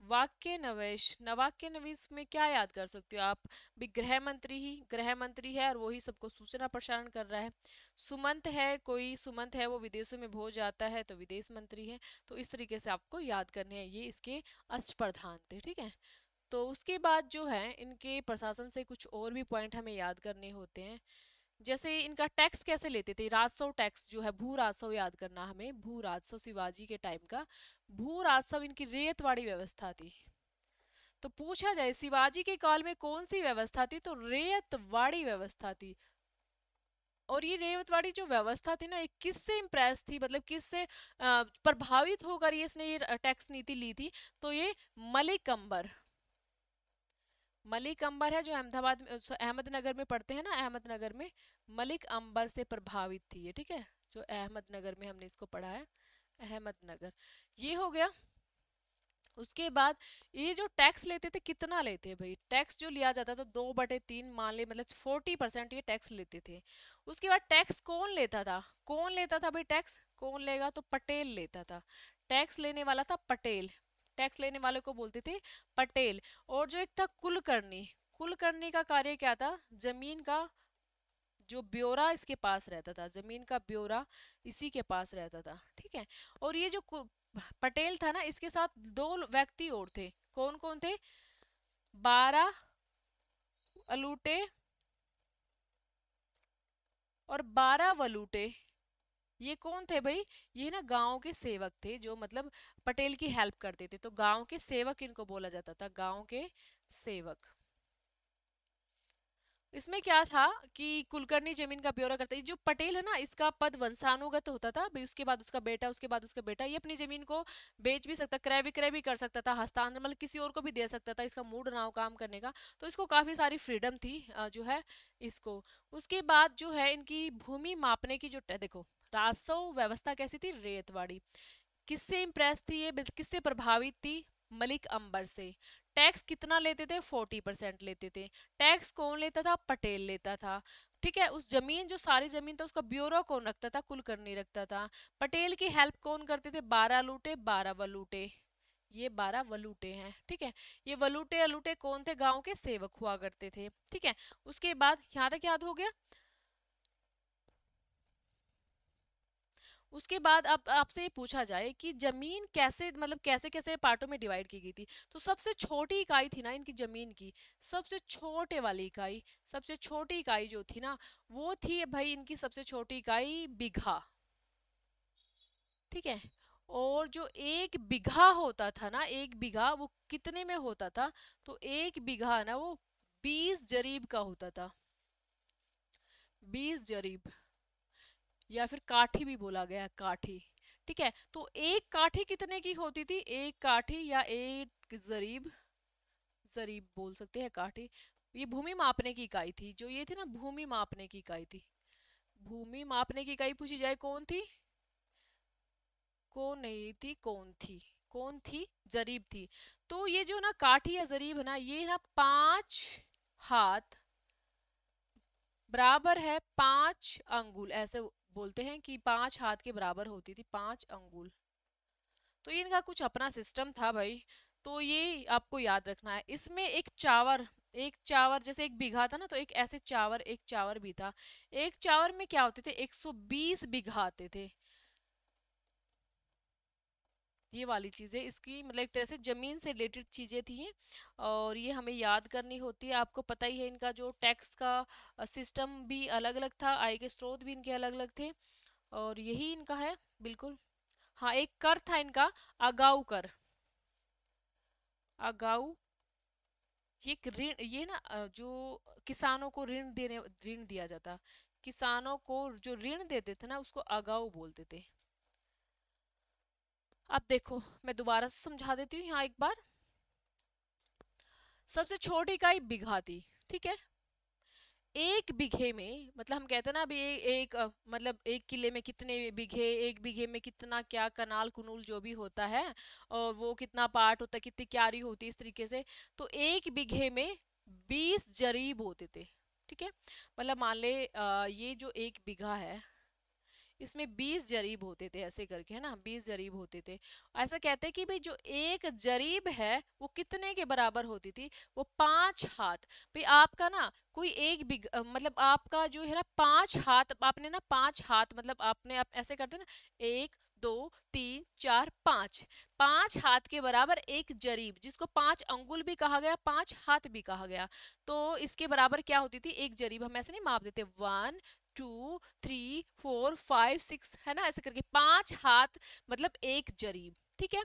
वाक्य नवेश, नवाक्य नवीस में क्या याद कर सकते हो आप भी, गृह मंत्री ही गृह मंत्री है और वही सबको सूचना प्रसारण कर रहा है। सुमंत है, कोई सुमंत है वो विदेशों में भोज जाता है तो विदेश मंत्री है। तो इस तरीके से आपको याद करने हैं, ये इसके अष्टप्रधान थे, ठीक है। तो उसके बाद जो है इनके प्रशासन से कुछ और भी पॉइंट हमें याद करने होते हैं। जैसे इनका टैक्स कैसे लेते थे, राजस्व टैक्स जो है, भू राजस्व याद करना हमें, भू राजस्व शिवाजी के टाइम का भू राजस्व इनकी रेतवाड़ी व्यवस्था थी। तो पूछा जाए शिवाजी के काल में कौन सी व्यवस्था थी, तो रेतवाड़ी व्यवस्था थी। और ये रेवतवाड़ी जो व्यवस्था थी ना, ये किससे इम्प्रेस थी, मतलब किससे प्रभावित होकर ये इसने ये टैक्स नीति ली थी, तो ये मलिक अंबर, मलिक अंबर है जो अहमदाबाद में, अहमदनगर में पढ़ते हैं ना, अहमदनगर में मलिक अंबर से प्रभावित थी ये, ठीक है। जो अहमदनगर में हमने इसको पढ़ा है, अहमदनगर, ये हो गया। उसके बाद ये जो टैक्स लेते थे, कितना लेते हैं भाई, टैक्स जो लिया जाता था 2/3 मान ले, मतलब 40% ये टैक्स लेते थे। उसके बाद टैक्स कौन लेता था, कौन लेता था भाई टैक्स, कौन लेगा, तो पटेल लेता था। टैक्स लेने वाला था पटेल, टैक्स लेने वाले को बोलते थे पटेल। और जो एक था कुलकर्णी, कुलकर्णी का कार्य क्या था, जमीन का जो ब्यौरा इसके पास रहता था, जमीन का ब्यौरा इसी के पास रहता था, ठीक है। और ये जो पटेल था ना, इसके साथ 2 व्यक्ति और थे, कौन कौन थे, 12 अलूटे और 12 वलूटे। ये कौन थे भाई, ये ना गांव के सेवक थे, जो मतलब पटेल की हेल्प करते थे, तो गांव के सेवक इनको बोला जाता था, गांव के सेवक। इसमें क्या था कि कुलकर्णी जमीन का ब्यौरा करता है, जो पटेल है ना इसका पद वंशानुगत होता था भाई, उसके बाद उसका बेटा, उसके बाद उसका बेटा, ये अपनी जमीन को बेच भी सकता, क्रय विक्रय भी कर सकता था, हस्तांतरण मतलब किसी और को भी दे सकता था, इसका मूड ना हो काम करने का। तो इसको काफी सारी फ्रीडम थी जो है इसको। उसके बाद जो है इनकी भूमि मापने की जो देखो, राजस्व व्यवस्था कैसी थी, रेतवाड़ी। किससे इम्प्रेस थी ये, किससे प्रभावित थी, मलिक अंबर से। टैक्स कितना लेते थे, 40% लेते थे। टैक्स कौन लेता था, पटेल लेता था, ठीक है। उस जमीन, जो सारी जमीन था उसका ब्यौरा कौन रखता था, कुलकर्णी रखता था। पटेल की हेल्प कौन करते थे, 12 लूटे 12 वलूटे, ये 12 वलूटे हैं, ठीक है। ये वलूटे अलूटे कौन थे, गांव के सेवक हुआ करते थे, ठीक है। उसके बाद यहाँ तक याद हो गया। उसके बाद अब आपसे ये पूछा जाए कि जमीन कैसे, मतलब कैसे कैसे पार्टों में डिवाइड की गई थी, तो सबसे छोटी इकाई थी ना इनकी जमीन की, सबसे छोटे वाली इकाई, सबसे छोटी इकाई जो थी ना वो थी भाई इनकी सबसे छोटी इकाई बीघा, ठीक है। और जो एक बीघा होता था ना, एक बीघा वो कितने में होता था, तो एक बीघा ना वो 20 जरीब का होता था, 20 जरीब, या फिर काठी भी बोला गया, काठी, ठीक है। तो एक काठी कितने की होती थी, एक काठी या एक जरीब, जरीब बोल सकते हैं काठी, ये भूमि मापने की इकाई थी, जो ये थी ना भूमि मापने की इकाई थी। भूमि मापने की इकाई पूछी जाए कौन थी, कौन नहीं थी, कौन थी, कौन थी, जरीब थी। तो ये जो ना काठी या जरीब है ना, ये ना 5 हाथ बराबर है 5 अंगुल, ऐसे बोलते हैं कि 5 हाथ के बराबर होती थी 5 अंगुल। तो ये इनका कुछ अपना सिस्टम था भाई। तो ये आपको याद रखना है। इसमें एक चावर जैसे एक बीघा था ना, तो एक ऐसे चावर एक चावर भी था। एक चावर में क्या होते थे, 120 बीघा आते थे। ये वाली चीजें इसकी मतलब एक तरह से जमीन से रिलेटेड चीजें थी ये। और ये हमें याद करनी होती है। आपको पता ही है इनका जो टैक्स का सिस्टम भी अलग अलग था, आय के स्रोत भी इनके अलग अलग थे। और यही इनका है बिल्कुल। हाँ, एक कर था इनका, अगाऊ कर। अगाऊ, ये एक ऋण, ये ना जो किसानों को ऋण दिया जाता, किसानों को जो ऋण देते थे ना उसको अगाऊ बोलते थे। अब देखो मैं दोबारा से समझा देती हूँ यहाँ एक बार। सबसे छोटी इकाई बीघा थी, ठीक है। एक बीघे में मतलब हम कहते हैं ना अभी मतलब एक किले में कितने बीघे, एक बीघे में कितना क्या कनाल कुनूल जो भी होता है, और वो कितना पार्ट होता है, कितनी क्यारी होती है, इस तरीके से। तो एक बीघे में 20 जरीब होते थे, ठीक है। मतलब मान ले ये जो एक बीघा है इसमें 20 जरीब होते थे, ऐसे करके, है ना, 20 जरीब होते थे। ऐसा कहते हैं कि भाई जो एक जरीब है वो कितने के बराबर होती थी, वो 5 हाथ। भाई आपका ना कोई मतलब आपका जो है ना 5 हाथ, आपने ना 5 हाथ मतलब आपने आप ऐसे करते ना, 1 2 3 4 5, 5 हाथ के बराबर एक जरीब, जिसको 5 अंगुल भी कहा गया, 5 हाथ भी कहा गया। तो इसके बराबर क्या होती थी एक जरीब, हम ऐसे नहीं माप देते 1 2 3 4 5 6, है ना, ऐसे करके 5 हाथ मतलब एक जरीब, ठीक है।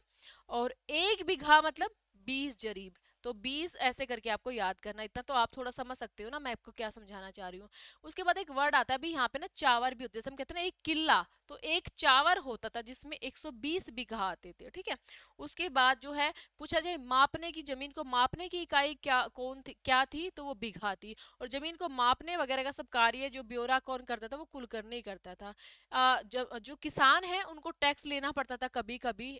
और एक बीघा मतलब 20 जरीब। तो 20 ऐसे करके आपको याद करना, इतना तो आप थोड़ा समझ सकते हो ना मैं आपको क्या समझाना चाह रही हूँ। उसके बाद एक वर्ड आता है भी यहाँ पे ना, चावर भी होते हैं। जैसे हम कहते हैं ना एक किला, तो एक चावर होता था जिसमें 120 बीघा आते थे, ठीक है। उसके बाद जो है पूछा जाए मापने की, जमीन को मापने की इकाई क्या थी, तो वो बीघा थी। और जमीन को मापने वगैरह का सब कार्य जो ब्यौरा कौन करता था, वो कुलकर्णी ही करता था। जो किसान है उनको टैक्स लेना पड़ता था कभी कभी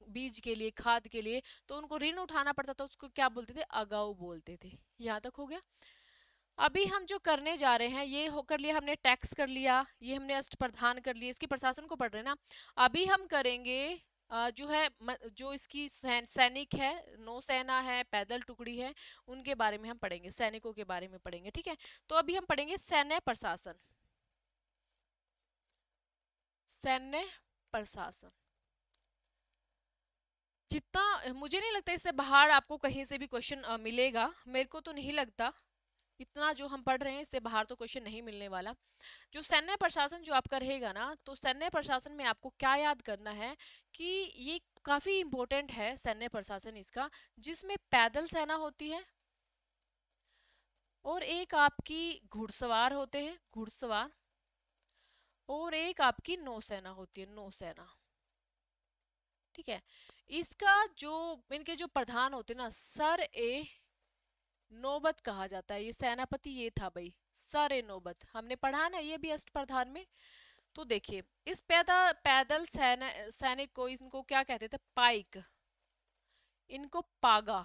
बीज के लिए, खाद के लिए, तो उनको ऋण उठाना पड़ता था, उसको क्या बोलते थे, अगाऊ बोलते थे। यहाँ तक हो गया। अभी हम जो करने जा रहे हैं ये हो कर लिया हमने, टैक्स कर लिया, ये हमने अष्टप्रधान कर लिया, इसके प्रशासन को पढ़ रहे हैं ना। अभी हम करेंगे जो है जो इसकी सैनिक है, नौसेना है, पैदल टुकड़ी है, उनके बारे में हम पढ़ेंगे, सैनिकों के बारे में पढ़ेंगे, ठीक है। तो अभी हम पढ़ेंगे सैन्य प्रशासन। सैन्य प्रशासन, जितना मुझे नहीं लगता इससे बाहर आपको कहीं से भी क्वेश्चन मिलेगा, मेरे को तो नहीं लगता। इतना जो हम पढ़ रहे हैं इससे बाहर तो क्वेश्चन नहीं मिलने वाला। जो सैन्य प्रशासन जो आपका रहेगा ना, तो सैन्य प्रशासन में आपको क्या याद करना है कि ये काफी इंपॉर्टेंट है सैन्य प्रशासन इसका, जिसमें पैदल सेना होती है, और एक आपकी घुड़सवार होते हैं, घुड़सवार, और एक आपकी नौसेना होती है, नौसेना, ठीक है। इसका जो इनके जो प्रधान होते हैं ना, सर ए नौबत कहा जाता है। ये सेनापति ये था भाई, सर ए नौबत, हमने पढ़ा ना ये भी अष्टप्रधान में। तो देखिए इस पैदल सैनिक को इनको क्या कहते थे, पाइक, इनको पागा।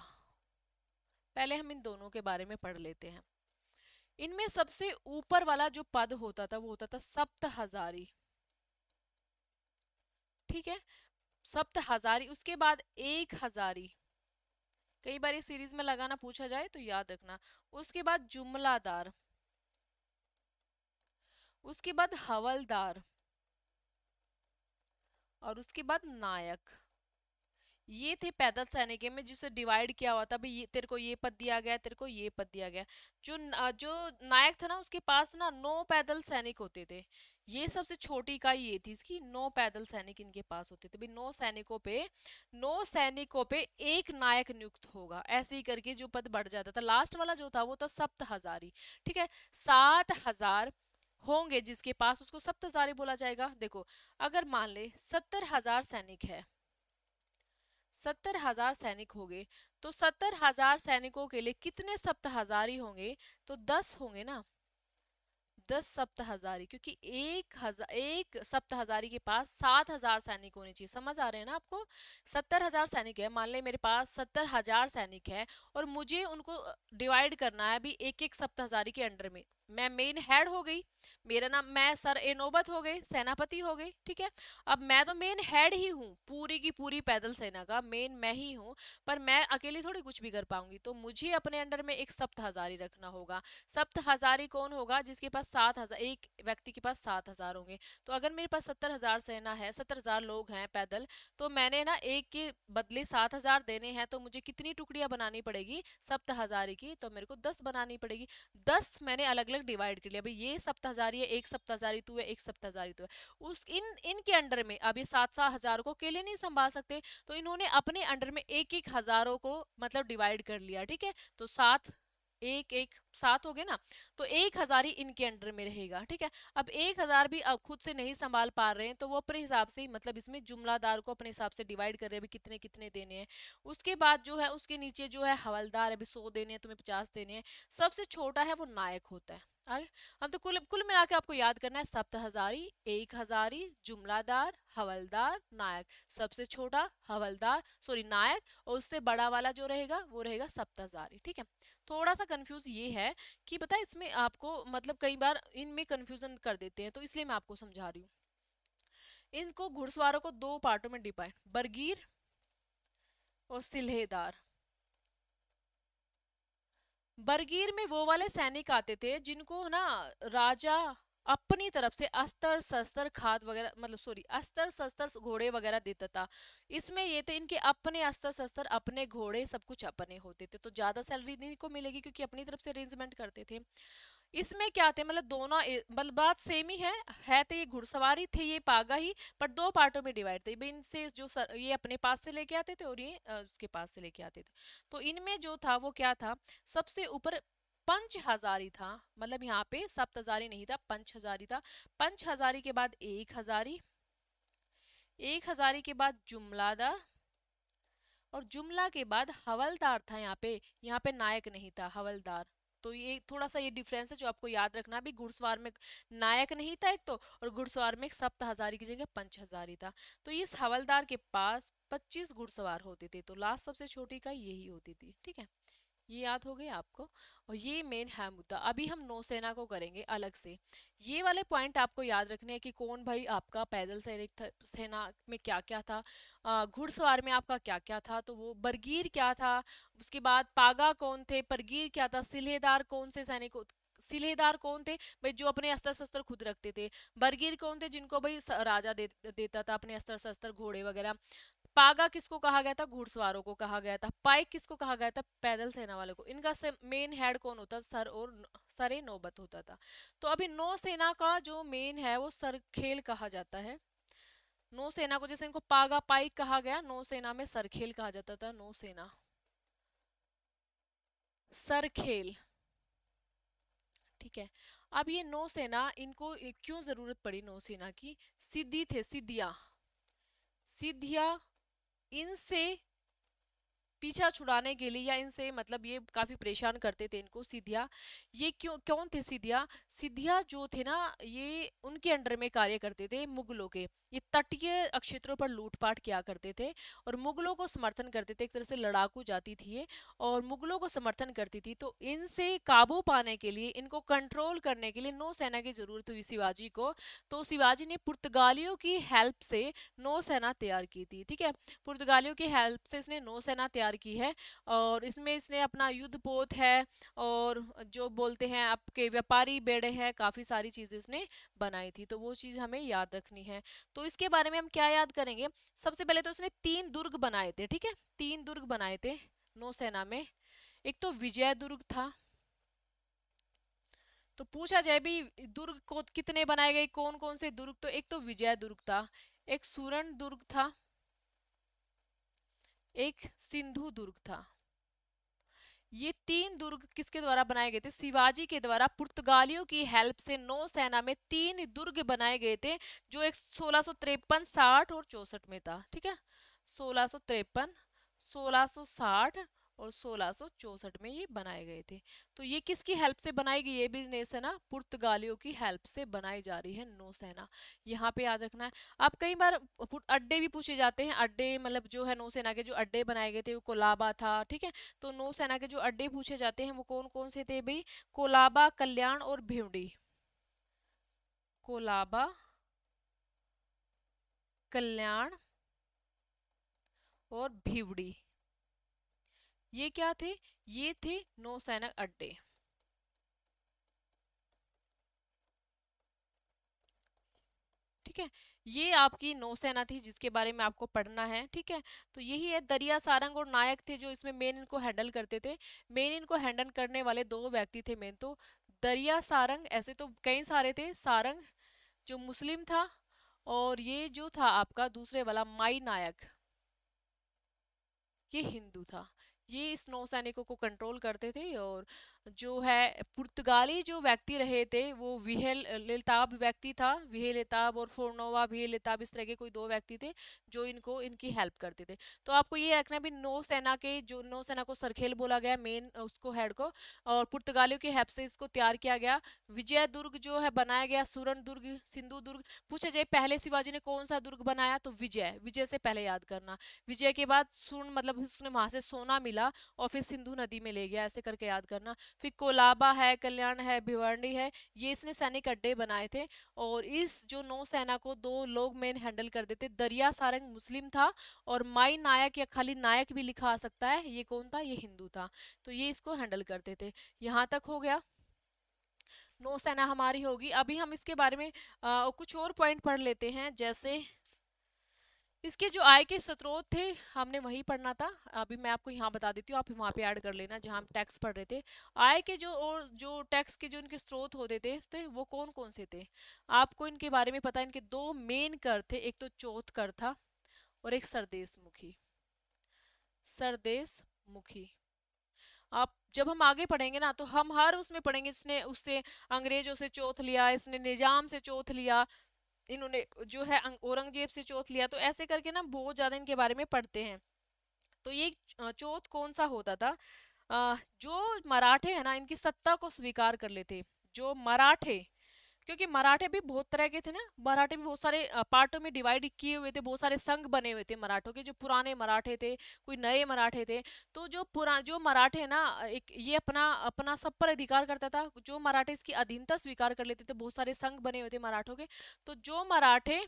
पहले हम इन दोनों के बारे में पढ़ लेते हैं। इनमें सबसे ऊपर वाला जो पद होता था वो होता था सप्त हजारी, ठीक है, सप्त हजारी। उसके बाद 1 हजारी, कई बार इस सीरीज में लगाना पूछा जाए तो याद रखना। उसके बाद जुमलादार, उसके बाद हवलदार, और उसके बाद नायक। ये थे पैदल सैनिक में, जिसे डिवाइड किया हुआ था भाई, ये तेरे को ये पद दिया गया, तेरे को ये पद दिया गया। जो नायक था ना उसके पास ना 9 पैदल सैनिक होते थे। ये सबसे छोटी इकाई ये थी इसकी, 9 पैदल सैनिक इनके पास होते थे भाई। 9 सैनिकों पे एक नायक नियुक्त होगा, ऐसे ही करके जो पद बढ़ जाता था। लास्ट वाला जो था वो था सप्त हजारी, ठीक है। 7 हजार होंगे जिसके पास, उसको सप्त हजारी बोला जाएगा। देखो अगर मान ले 70 हजार सैनिक है, 70 हजार सैनिक हो गए, तो 70 हजार सैनिकों के लिए कितने सप्त हजारी होंगे, तो 10 होंगे ना, 10 सप्तहजारी, क्योंकि एक सप्तहजारी के पास 7,000 सैनिक होने चाहिए। समझ आ रहे हैं ना आपको? 70,000 सैनिक है, मान ले मेरे पास 70,000 सैनिक है, और मुझे उनको डिवाइड करना है अभी एक एक सप्तहजारी के अंडर में। मैं मेन हेड हो गई, मेरा नाम, मैं सर ए नौबत हो गई, सेनापति हो गई, ठीक है। अब मैं तो मेन हेड ही हूँ, पूरी की पूरी पैदल सेना का मेन मैं ही हूँ, पर मैं अकेली थोड़ी कुछ भी कर पाऊंगी, तो मुझे अपने अंडर में एक सप्तहजारी रखना होगा। सप्तहजारी कौन होगा? जिसके पास 7,000, एक व्यक्ति के पास 7,000 होंगे। तो अगर मेरे पास 70,000 सेना है, 70,000 लोग हैं पैदल, तो मैंने ना एक के बदले 7,000 देने हैं, तो मुझे कितनी टुकड़ियां बनानी पड़ेगी सप्तहजारी की? तो मेरे को 10 बनानी पड़ेगी। 10 मैंने अलग अलग डिवाइड कर लिया, भाई ये सप्तहजारी है, एक सप्तहजारी तू है, एक सप्तहजारी तू है। उस इनके अंडर में अब ये 7,000 को अकेले नहीं संभाल सकते, तो इन्होंने अपने अंडर में एक एक हजारों को मतलब डिवाइड कर लिया, ठीक है। तो 7 हो गए ना, तो 1,000 ही इनके अंडर में रहेगा, ठीक है। अब 1,000 भी अब खुद से नहीं संभाल पा रहे हैं, तो वो अपने हिसाब से मतलब इसमें जुमलादार को अपने हिसाब से डिवाइड कर रहे हैं, भी कितने कितने देने हैं। उसके बाद जो है उसके नीचे जो है हवलदार, अभी 100 देने हैं, तुम्हें 50 देने हैं। सबसे छोटा है वो नायक होता है। आगे हम तो कुल कुल मिला के आपको याद करना है, सप्तहजारी, 1,000, जुमलादार, हवलदार, नायक। सबसे छोटा हवलदार, सॉरी नायक, और उससे बड़ा वाला जो रहेगा वो रहेगा सप्तहजारी, ठीक है। थोड़ा सा कंफ्यूज ये है कि पता है इसमें आपको मतलब कई बार इनमें कंफ्यूजन कर देते हैं, तो इसलिए मैं आपको समझा रही हूँ। इनको घुड़सवारों को दो पार्टों में डिवाइड, बरगीर और सिल्हेदार। बरगीर में वो वाले सैनिक आते थे जिनको ना राजा अपनी तरफ से अस्त्र शस्त्र खाद वगैरह, मतलब सॉरी अस्त्र शस्त्र घोड़े वगैरह देता था। इसमें ये थे इनके अपने अस्त्र शस्त्र, अपने घोड़े, सब कुछ अपने होते थे, तो ज्यादा सैलरी नहीं को मिलेगी क्योंकि अपनी तरफ से अरेंजमेंट करते थे। इसमें क्या थे, मतलब दोनों मतलब बात सेम ही है तो ये घुड़सवारी थे, ये पागा ही, पर दो पार्टों में डिवाइड थे। इनसे जो ये अपने पास से लेके आते थे और ये उसके पास से लेके आते थे। तो इनमें जो था वो क्या था, सबसे ऊपर पंच हजारी था, मतलब यहाँ पे सप्तहजारी नहीं था, पंच हजारी था। पंच हजारी के बाद 1,000, 1,000 के बाद जुमलादार, और जुमला के बाद हवलदार था। यहाँ पे नायक नहीं था, हवलदार। तो ये थोड़ा सा ये डिफरेंस है जो आपको याद रखना भी, घुड़सवार में नायक नहीं था एक तो, और घुड़सवार में सप्तहजारी की जगह पंचहजारी था। तो इस हवलदार के पास 25 घुड़सवार होते थे, तो लास्ट सबसे छोटी का यही होती थी, ठीक है। ये याद हो गए आपको, और ये मेन है मुद्दा। अभी हम नौसेना को करेंगे अलग से। ये वाले पॉइंट आपको याद रखने हैं कि कौन भाई आपका पैदल सैनिक था, सेना में क्या क्या था, घुड़सवार में आपका क्या क्या था, तो वो बरगीर क्या था, उसके बाद पागा कौन थे, परगीर क्या था, सिलेदार कौन से सैनिक, सिलेदार कौन थे भाई जो अपने अस्त्र शस्त्र खुद रखते थे, बरगीर कौन थे जिनको भाई राजा देता था अपने अस्त्र शस्त्र घोड़े वगैरह, पागा किसको कहा गया था, घुड़सवारों को कहा गया था, पाइक किसको कहा गया था, पैदल सेना वाले को। इनका मेन हेड कौन होता, सर और सरे नौबत होता था। तो अभी नौसेना का जो मेन है वो सरखेल कहा जाता है। नौसेना को जैसे इनको पागा पाइक कहा गया, नौसेना में सरखेल कहा जाता था, नौसेना सरखेल, ठीक है। अब ये नौसेना, इनको क्यों जरूरत पड़ी नौसेना की, सिद्धि थे, सिद्धिया, सिद्धिया, इनसे पीछा छुड़ाने के लिए, या इनसे मतलब ये काफी परेशान करते थे इनको सिधिया। ये क्यों कौन थे सिधिया, सिधिया जो थे ना ये उनके अंडर में कार्य करते थे मुगलों के। ये तटीय क्षेत्रों पर लूटपाट किया करते थे और मुगलों को समर्थन करते थे, एक तरह से लड़ाकू जाती थी ये, और मुगलों को समर्थन करती थी। तो इनसे काबू पाने के लिए, इनको कंट्रोल करने के लिए नौसेना की जरूरत हुई शिवाजी को। तो शिवाजी ने पुर्तगालियों की हेल्प से नौसेना तैयार की थी, ठीक है। पुर्तगालियों की हेल्प से इसने नौसेना तैयार की है, और इसमें इसने अपना युद्धपोत है, और जो बोलते हैं आपके व्यापारी बेड़े हैं, काफी सारी चीजें इसने बनाई थी, तो वो चीज हमें याद रखनी है। तो इसके बारे में हम क्या याद करेंगे, सबसे पहले तो उसने 3 दुर्ग बनाए थे, ठीक है, 3 दुर्ग बनाए थे नौसेना में। एक तो विजय दुर्ग था। तो पूछा जाए भी दुर्ग को कितने बनाए गए, कौन कौन से दुर्ग, तो एक तो विजय दुर्ग था, एक सूरण दुर्ग था, एक सिंधु दुर्ग था। ये 3 दुर्ग किसके द्वारा बनाए गए थे, शिवाजी के द्वारा पुर्तगालियों की हेल्प से नौसेना में 3 दुर्ग बनाए गए थे, जो एक 1653, 60 और 64 में था, ठीक है। 1653, 1660 और 1664 में ये बनाए गए थे। तो ये किसकी हेल्प से बनाई गई, ये भी नौसेना पुर्तगालियों की हेल्प से बनाई जा रही है नौसेना। यहाँ पे याद रखना है। अब कई बार अड्डे भी पूछे जाते हैं, अड्डे मतलब जो है नौसेना के जो अड्डे बनाए गए थे वो कोलाबा था, ठीक है। तो नौसेना के जो अड्डे पूछे जाते हैं वो कौन कौन से थे भाई, कोलाबा, कल्याण और भिवंडी। कोलाबा, कल्याण और भिवड़ी, ये क्या थे, ये थे नौसेना अड्डे। ठीक है, ये आपकी नौसेना थी जिसके बारे में आपको पढ़ना है, ठीक है। तो यही है, दरिया सारंग और नायक थे जो इसमें मेन इनको हैंडल करते थे। मेन इनको हैंडल करने वाले दो व्यक्ति थे मेन, तो दरिया सारंग, ऐसे तो कई सारे थे, सारंग जो मुस्लिम था, और ये जो था आपका दूसरे वाला माई नायक, ये हिंदू था। ये इस नौसैनिकों को कंट्रोल करते थे। और जो है पुर्तगाली जो व्यक्ति रहे थे वो विहेल लेताब व्यक्ति था, विहेल लेताब और फोर्नोवा विहेल लेताब, इस तरह के कोई दो व्यक्ति थे जो इनको इनकी हेल्प करते थे। तो आपको ये रखना भी, नौसेना के जो नौसेना को सरखेल बोला गया मेन उसको हेड को, और पुर्तगालियों की हेल्प से इसको तैयार किया गया। विजय दुर्ग जो है बनाया गया, सुरन दुर्ग, सिंधु दुर्ग। पूछा जाए पहले शिवाजी ने कौन सा दुर्ग बनाया, तो विजय, विजय से पहले याद करना। विजय के बाद सुन मतलब उसने वहां से सोना मिला और फिर सिंधु नदी में ले गया, ऐसे करके याद करना। फिर कोलाबा है, कल्याण है, भिवांडी है, ये इसने सैनिक अड्डे बनाए थे। और इस जो नौसेना को दो लोग मेन हैंडल कर देते, दरिया सारंग मुस्लिम था, और माई नायक या खाली नायक भी लिखा आ सकता है, ये कौन था, ये हिंदू था। तो ये इसको हैंडल करते थे। यहाँ तक हो गया, नौसेना हमारी होगी। अभी हम इसके बारे में कुछ और पॉइंट पढ़ लेते हैं। जैसे इसके जो आय के स्रोत थे हमने वही पढ़ना था, अभी मैं आपको यहाँ बता देती हूँ, आप वहाँ पे ऐड कर लेना जहाँ हम टैक्स पढ़ रहे थे। आय के जो, और जो टैक्स के जो इनके स्रोत होते थे वो कौन कौन से थे, आपको इनके बारे में पता है। इनके दो मेन कर थे, एक तो चौथ कर था और एक सरदेश मुखी। सरदेश मुखी, आप जब हम आगे पढ़ेंगे ना तो हम हर उसमें पढ़ेंगे, इसने उससे अंग्रेजों से चौथ लिया, इसने निजाम से चौथ लिया, इन्होंने जो है औरंगजेब से चौथ लिया। तो ऐसे करके ना बहुत ज्यादा इनके बारे में पढ़ते हैं। तो ये चौथ कौन सा होता था, जो मराठे है ना इनकी सत्ता को स्वीकार कर लेते, जो मराठे, क्योंकि मराठे भी बहुत तरह के थे ना, मराठे भी बहुत सारे पार्टों में डिवाइड किए हुए थे, बहुत सारे संघ बने हुए थे मराठों के, जो पुराने मराठे थे, कोई नए मराठे थे। तो जो मराठे ना, एक ये अपना अपना सब पर अधिकार करता था, जो मराठे इसकी अधीनता स्वीकार कर लेते थे, बहुत सारे संघ बने हुए थे मराठों के। तो जो मराठे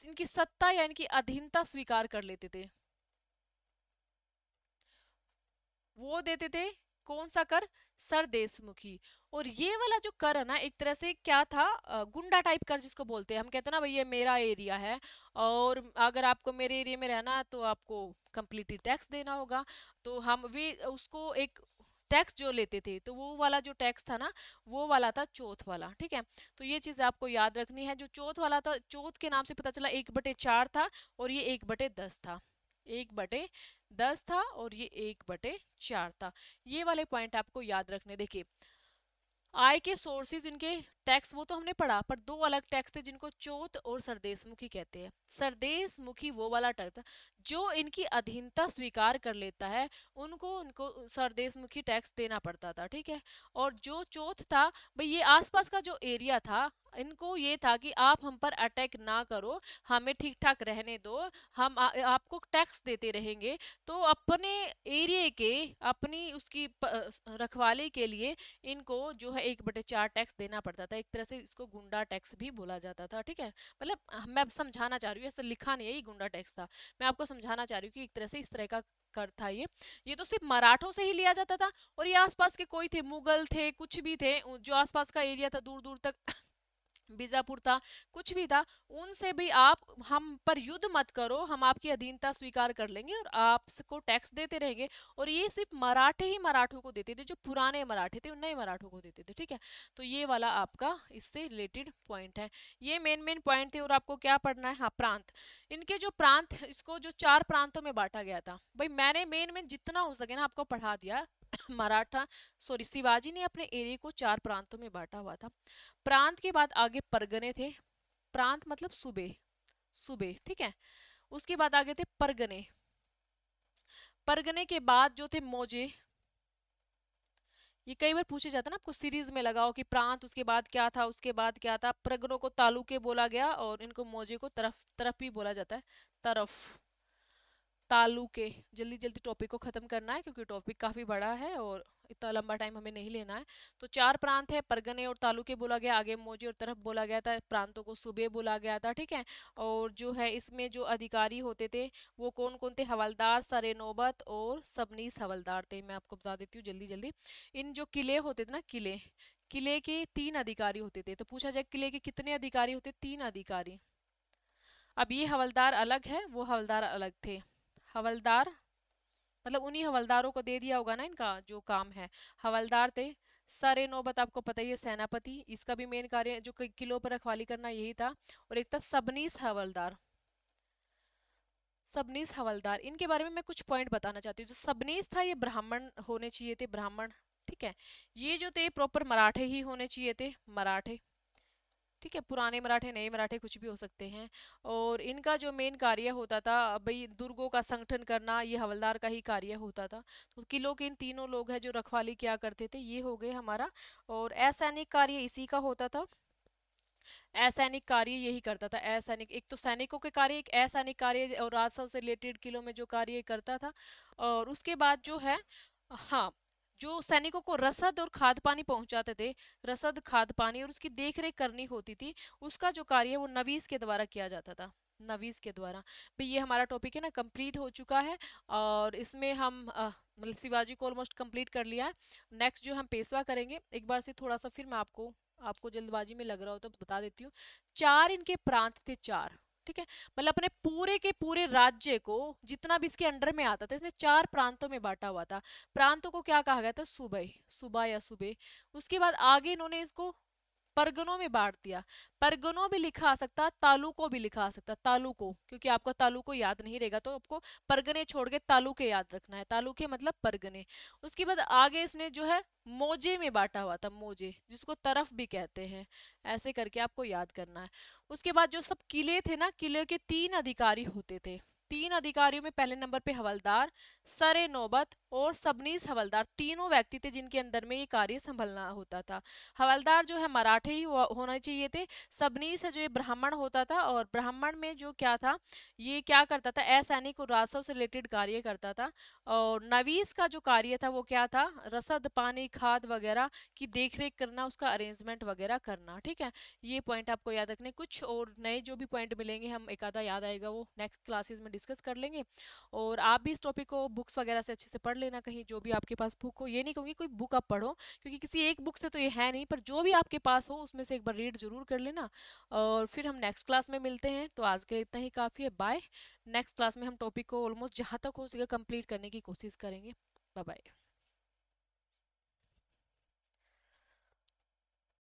इनकी सत्ता या इनकी अधीनता स्वीकार कर लेते थे, वो देते थे कौन सा कर, सरदेशमुखी। और ये वाला जो कर है ना, एक तरह से क्या था, गुंडा टाइप कर जिसको बोलते हैं, हम कहते हैं ना भाई ये मेरा एरिया है, और अगर आपको मेरे एरिया में रहना है तो आपको कंप्लीटली टैक्स देना होगा। तो हम भी उसको एक टैक्स जो लेते थे, तो वो वाला जो टैक्स था ना, वो वाला था चौथ वाला, ठीक है। तो ये चीज आपको याद रखनी है। जो चौथ वाला था, चौथ के नाम से पता चला 1/4 था, और ये 1/10 था, 1/10 था, और ये 1/4 था। ये वाले पॉइंट आपको याद रखने। देखिए, आय के सोर्सेज इनके टैक्स वो तो हमने पढ़ा, पर दो अलग टैक्स थे जिनको चौथ और सरदेशमुखी कहते हैं। सरदेशमुखी वो वाला टैक्स जो इनकी अधीनता स्वीकार कर लेता है, उनको उनको सरदेशमुखी टैक्स देना पड़ता था, ठीक है। और जो चौथ था भाई, ये आसपास का जो एरिया था, इनको ये था कि आप हम पर अटैक ना करो, हमें ठीक ठाक रहने दो, हम आपको टैक्स देते रहेंगे। तो अपने एरिया के, अपनी उसकी रखवाली के लिए इनको जो है 1/4 टैक्स देना पड़ता था। एक तरह से इसको गुंडा टैक्स भी बोला जाता था, ठीक है। मतलब मैं अब समझाना चाह रही हूँ, ऐसा लिखा नहीं है ये गुंडा टैक्स था, मैं आपको समझाना चाह रही हूँ कि एक तरह से इस तरह का कर था ये तो सिर्फ मराठों से ही लिया जाता था। और ये आसपास के कोई थे, मुगल थे, कुछ भी थे, जो आसपास का एरिया था दूर दूर तक बीजापुर था, कुछ भी था, उनसे भी आप हम पर युद्ध मत करो, हम आपकी अधीनता स्वीकार कर लेंगे और आपको टैक्स देते रहेंगे। और ये सिर्फ मराठे ही मराठों को देते थे, जो पुराने मराठे थे, नए मराठों को देते थे, ठीक है। तो ये वाला आपका इससे रिलेटेड पॉइंट है। ये मेन मेन पॉइंट थे। और आपको क्या पढ़ना है, हाँ, प्रांत। इनके जो प्रांत, इसको जो 4 प्रांतों में बांटा गया था, भाई मैंने मेन में जितना हो सके ना आपको पढ़ा दिया। मराठा, सॉरी, शिवाजी ने अपने एरिया को 4 प्रांतों में बांटा हुआ था। प्रांत के बाद आगे परगने थे, प्रांत मतलब सूबे, सूबे, ठीक है। उसके बाद आगे थे परगने, परगने के बाद जो थे मौजे, ये कई बार पूछे जाता है ना, आपको सीरीज में लगाओ कि प्रांत उसके बाद क्या था, उसके बाद क्या था। परगनों को तालुके बोला गया और इनको मौजे को तरफ तरफ भी बोला जाता है, तरफ, तालुके। जल्दी जल्दी टॉपिक को खत्म करना है क्योंकि टॉपिक काफी बड़ा है और इतना लंबा टाइम हमें नहीं लेना है। तो चार प्रांत है, परगने और तालुके बोला गया, आगे मौजे और तरफ बोला गया था, प्रांतों को सूबे बोला गया था, ठीक है। और जो है इसमें जो अधिकारी होते थे वो कौन कौन थे, हवलदार, सरे नौबत और सबनीस हवलदार थे। मैं आपको बता देती हूँ जल्दी जल्दी। इन जो किले होते थे ना, किले, किले के तीन अधिकारी होते थे। तो पूछा जाए किले के कितने अधिकारी होते, तीन अधिकारी। अब ये हवलदार अलग है, वो हवलदार अलग थे। हवलदार मतलब उन्हीं हवलदारों को दे दिया होगा ना इनका जो काम है। हवलदार थे। सरे नौबत आपको पता ही है, सेनापति, इसका भी मेन कार्य जो किलों पर रखवाली करना यही था। और एक था सबनीस हवलदार। सबनीस हवलदार, इनके बारे में मैं कुछ पॉइंट बताना चाहती हूँ। जो सबनीस था ये ब्राह्मण होने चाहिए थे, ब्राह्मण, ठीक है। ये जो थे प्रॉपर मराठे ही होने चाहिए थे, मराठे, ठीक है। पुराने मराठे, नए मराठे, कुछ भी हो सकते हैं। और इनका जो मेन कार्य होता था भाई दुर्गों का संगठन करना, ये हवलदार का ही कार्य होता था। तो किलों के इन तीनों लोग हैं जो रखवाली किया करते थे, ये हो गए हमारा। और असैनिक कार्य इसी का होता था। असैनिक कार्य यही करता था, असैनिक, एक तो सैनिकों के कार्य, एक असैनिक कार्य और राजस्व से रिलेटेड किलों में जो कार्य करता था। और उसके बाद जो है, हाँ, जो सैनिकों को रसद और खाद पानी पहुंचाते थे, रसद, खाद पानी और उसकी देख रेख करनी होती थी, उसका जो कार्य है वो नवीस के द्वारा किया जाता था, नवीस के द्वारा। भाई ये हमारा टॉपिक है ना, कंप्लीट हो चुका है। और इसमें हम मतलब शिवाजी को ऑलमोस्ट कंप्लीट कर लिया है। नेक्स्ट जो हम पेशवा करेंगे, एक बार से थोड़ा सा फिर मैं आपको, आपको जल्दबाजी में लग रहा हो तो बता देती हूँ। चार इनके प्रांत थे, चार, ठीक है। मतलब अपने पूरे के पूरे राज्य को जितना भी इसके अंडर में आता था, इसने चार प्रांतों में बांटा हुआ था। प्रांतों को क्या कहा गया था, सूबे, सूबा या सूबे। उसके बाद आगे इन्होंने इसको परगनों में बांट दिया। परगनों भी लिखा आ सकता, तालुकों भी लिखा आ सकता, तालुकों, क्योंकि आपका तालुको याद नहीं रहेगा तो आपको परगने छोड़ के तालुके याद रखना है, तालुके मतलब परगने। उसके बाद आगे इसने जो है मोजे में बांटा हुआ था, मोजे, जिसको तरफ भी कहते हैं, ऐसे करके आपको याद करना है। उसके बाद जो सब किले थे ना, किले के तीन अधिकारी होते थे। तीन अधिकारियों में पहले नंबर पे हवलदार, सरे नौबत और सबनीस हवलदार, तीनों व्यक्ति थे जिनके अंदर में ये कार्य संभलना होता था। हवलदार जो है मराठे ही होना चाहिए थे। सबनीस है जो ये ब्राह्मण होता था, और ब्राह्मण में जो क्या था, ये क्या करता था, असैनिक और राजस्व से रिलेटेड कार्य करता था। और नवीस का जो कार्य था वो क्या था, रसद, पानी, खाद वगैरह की देखरेख करना, उसका अरेंजमेंट वगैरह करना, ठीक है। ये पॉइंट आपको याद रखने। कुछ और नए जो भी पॉइंट मिलेंगे, हम एक आधा याद आएगा वो नेक्स्ट क्लासेस में डिस्कस कर लेंगे। और आप भी इस टॉपिक को बुक्स वगैरह से अच्छे से पढ़ लेना, कहीं जो भी आपके पास बुक हो। ये नहीं कहूँगी कोई बुक आप पढ़ो, क्योंकि किसी एक बुक से तो ये है नहीं, पर जो भी आपके पास हो उसमें से एक बार रीड जरूर कर लेना। और फिर हम नेक्स्ट क्लास में मिलते हैं। तो आज के लिए इतना ही काफ़ी है, बाय। नेक्स्ट क्लास में हम टॉपिक को ऑलमोस्ट जहाँ तक हो सके कंप्लीट करने की कोशिश करेंगे। Bye bye.